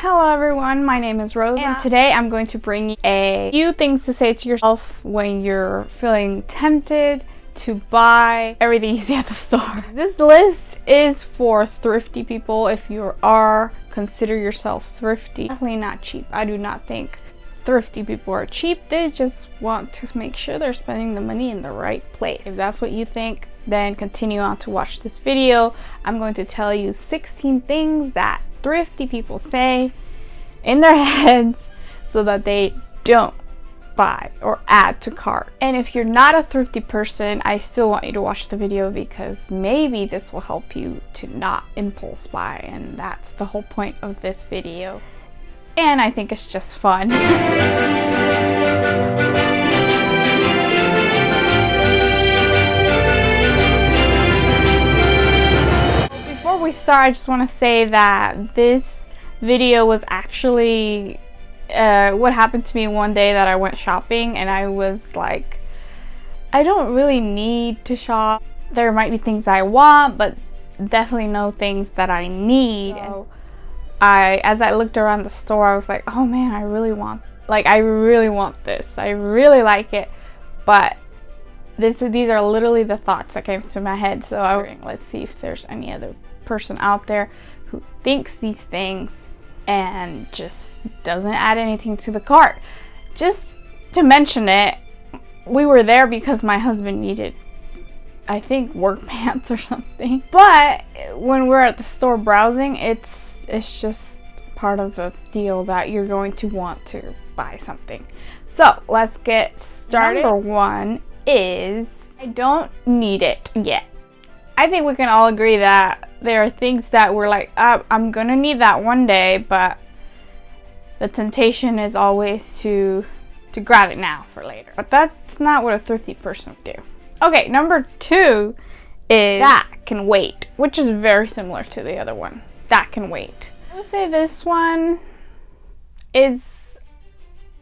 Hello everyone, my name is Rosa, and today I'm going to bring you a few things to say to yourself when you're feeling tempted to buy everything you see at the store. This list is for thrifty people. If you are, consider yourself thrifty. Definitely not cheap. I do not think thrifty people are cheap. They just want to make sure they're spending the money in the right place. If that's what you think, then continue on to watch this video. I'm going to tell you 16 things that thrifty people say in their heads so that they don't buy or add to cart. And if you're not a thrifty person, I still want you to watch the video because maybe this will help you to not impulse buy, and that's the whole point of this video. And I think it's just fun. Before we start, I just want to say that this video was actually what happened to me one day that I went shopping, and I was like, I don't really need to shop. There might be things I want, but definitely no things that I need. So as I looked around the store, I was like, oh man, I really want this. I really like it, but these are literally the thoughts that came to my head. So let's see if there's any other person out there who thinks these things and just doesn't add anything to the cart. Just to mention it, we were there because my husband needed, I think, work pants or something. But when we're at the store browsing, it's just part of the deal that you're going to want to buy something. So let's get started. Number one is, I don't need it yet. I think we can all agree that there are things that we're like, I'm gonna need that one day, but the temptation is always to grab it now for later. But that's not what a thrifty person would do. Okay, number two is that can wait, which is very similar to the other one. That can wait. I would say this one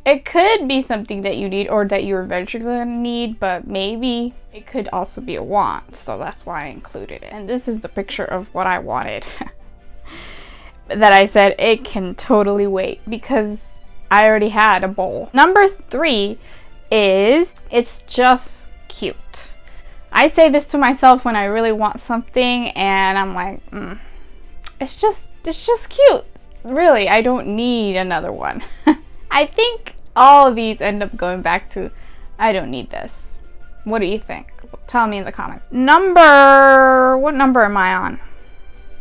it could be something that you need or that you're eventually gonna need, but maybe it could also be a want, so that's why I included it. And this is the picture of what I wanted. That I said it can totally wait because I already had a bowl. Number three is, it's just cute. I say this to myself when I really want something and I'm like, it's just cute. Really, I don't need another one. I think all of these end up going back to, I don't need this. What do you think? Tell me in the comments. What number am I on?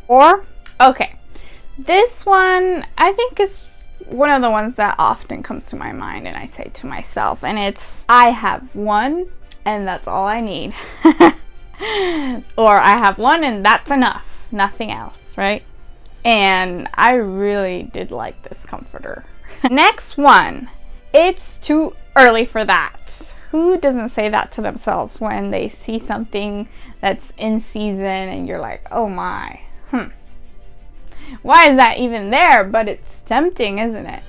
4? Okay. This one, I think, is one of the ones that often comes to my mind and I say to myself, and it's, I have one and that's all I need. Or I have one and that's enough. Nothing else, right? And I really did like this comforter. Next one, it's too early for that. Who doesn't say that to themselves when they see something that's in season and you're like, oh my, why is that even there? But it's tempting, isn't it?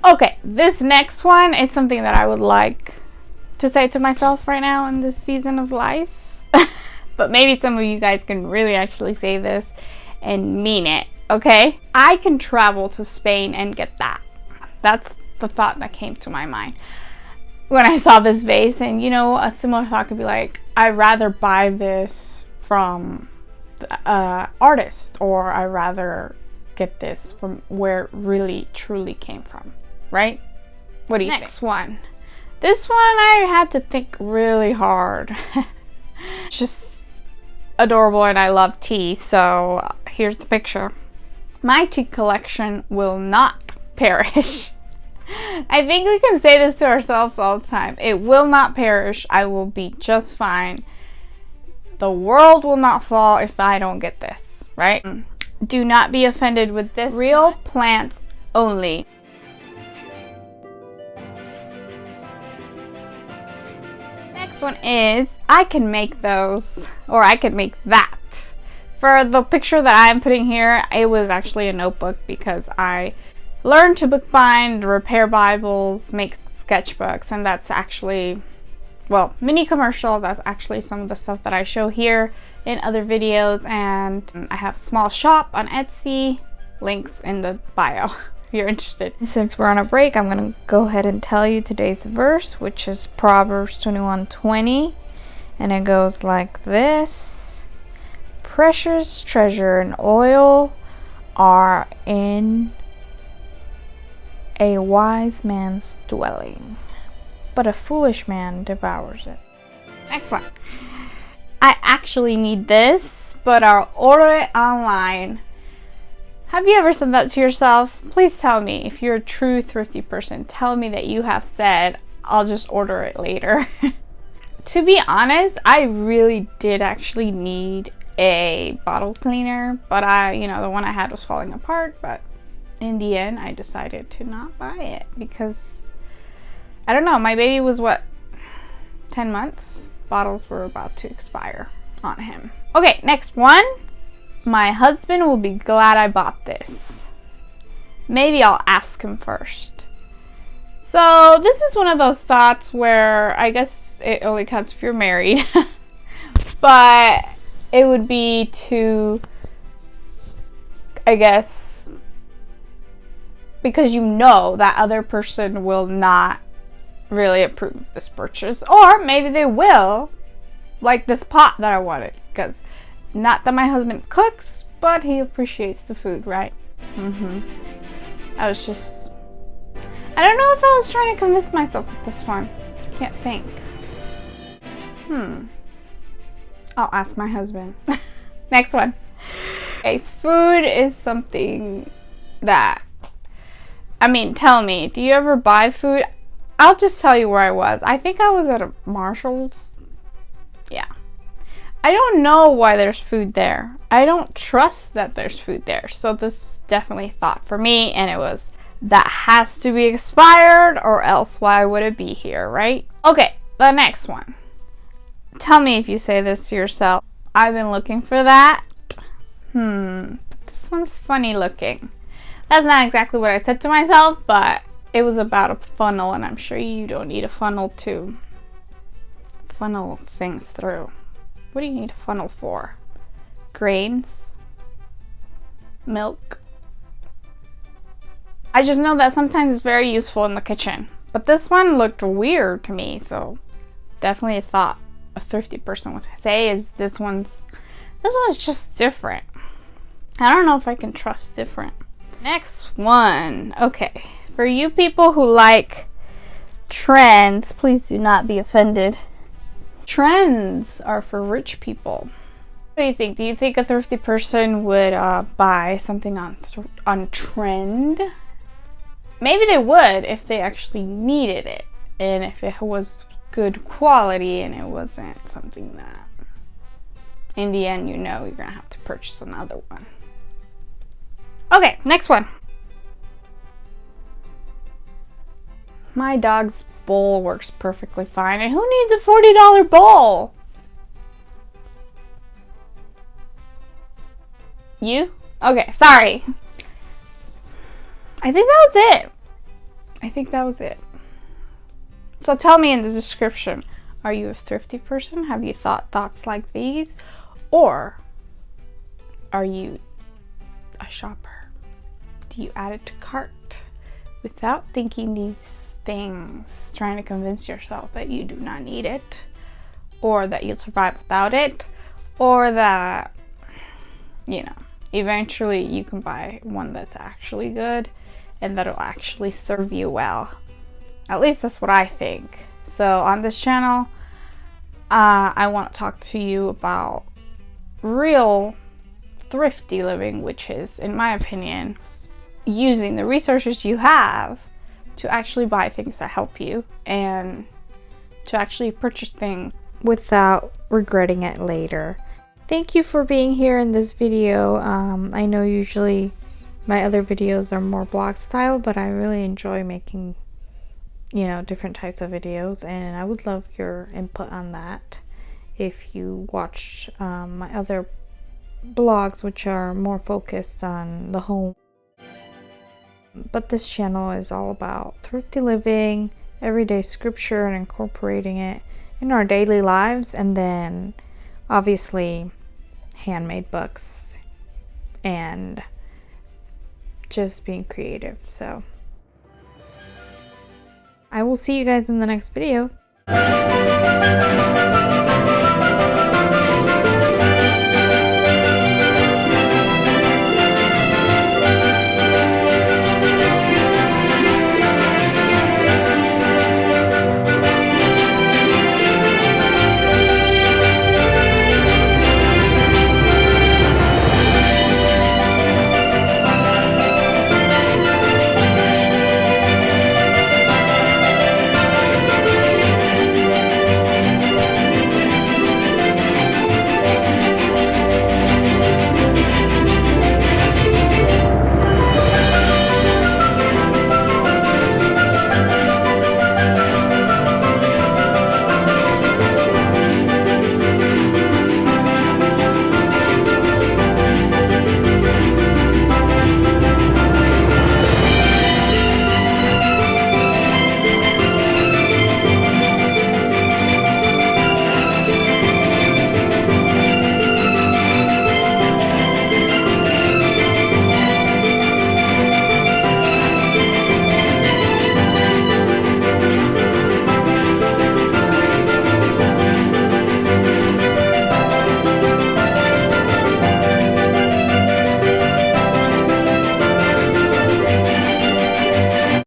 Okay, this next one is something that I would like to say to myself right now in this season of life. But maybe some of you guys can really actually say this and mean it, okay? I can travel to Spain and get that. That's the thought that came to my mind when I saw this vase. And you know, a similar thought could be like, I'd rather buy this from the artist, or I'd rather get this from where it really truly came from, right? What do you think? Next one. This one I had to think really hard. Just adorable, and I love tea, so here's the picture. My tea collection will not perish. I think we can say this to ourselves all the time. It will not perish. I will be just fine. The world will not fall if I don't get this, right? Do not be offended with this. Real plants only. Next one is, I can make those, or I could make that. For the picture that I'm putting here, it was actually a notebook because I learned to bookbind, repair Bibles, make sketchbooks, and that's actually, well, mini commercial. That's actually some of the stuff that I show here in other videos. And I have a small shop on Etsy, links in the bio if you're interested. Since we're on a break, I'm gonna go ahead and tell you today's verse, which is Proverbs 21:20, and it goes like this: precious treasure and oil are in a wise man's dwelling, but a foolish man devours it. Next one. I actually need this, but I'll order it online. Have you ever said that to yourself? Please tell me, if you're a true thrifty person, tell me that you have said, I'll just order it later. To be honest, I really did actually need a bottle cleaner, but the one I had was falling apart. But in the end, I decided to not buy it because, I don't know, my baby was 10 months? Bottles were about to expire on him. Okay, next one. My husband will be glad I bought this. Maybe I'll ask him first. So this is one of those thoughts where I guess it only counts if you're married. But it would be to, I guess, because you know that other person will not really approve of this purchase, or maybe they will, like this pot that I wanted, because not that my husband cooks, but he appreciates the food, right? I don't know if I was trying to convince myself with this one. Can't think. I'll ask my husband. Next one. Okay, food is something that, tell me, do you ever buy food? I'll just tell you where I was. I think I was at a Marshall's. Yeah. I don't know why there's food there. I don't trust that there's food there. So this was definitely a thought for me, and it was, that has to be expired, or else why would it be here, right? Okay, the next one. Tell me if you say this to yourself. I've been looking for that. This one's funny looking. That's not exactly what I said to myself, but it was about a funnel, and I'm sure you don't need a funnel to funnel things through. What do you need a funnel for? Grains? Milk? I just know that sometimes it's very useful in the kitchen. But this one looked weird to me, so definitely a thought a thrifty person would say is this one's just different. I don't know if I can trust different. Next one. Okay. For you people who like trends, please do not be offended. Trends are for rich people. What do you think? Do you think a thrifty person would buy something on trend? Maybe they would if they actually needed it, and if it was good quality and it wasn't something that in the end you're gonna have to purchase another one. Okay, next one. My dog's bowl works perfectly fine, and who needs a $40 bowl? You? Okay, sorry. I think that was it. So tell me in the description, are you a thrifty person? Have you thoughts like these? Or are you a shopper? Do you add it to cart without thinking these things, trying to convince yourself that you do not need it, or that you'll survive without it, or that, eventually you can buy one that's actually good and that'll actually serve you well. At least that's what I think. So on this channel, I want to talk to you about real thrifty living, which is, in my opinion, using the resources you have to actually buy things that help you and to actually purchase things without regretting it later. Thank you for being here in this video. I know usually my other videos are more blog style, but I really enjoy making, different types of videos, and I would love your input on that. If you watch my other blogs, which are more focused on the home. But this channel is all about thrifty living, everyday scripture and incorporating it in our daily lives, and then obviously handmade books and just being creative. So I will see you guys in the next video.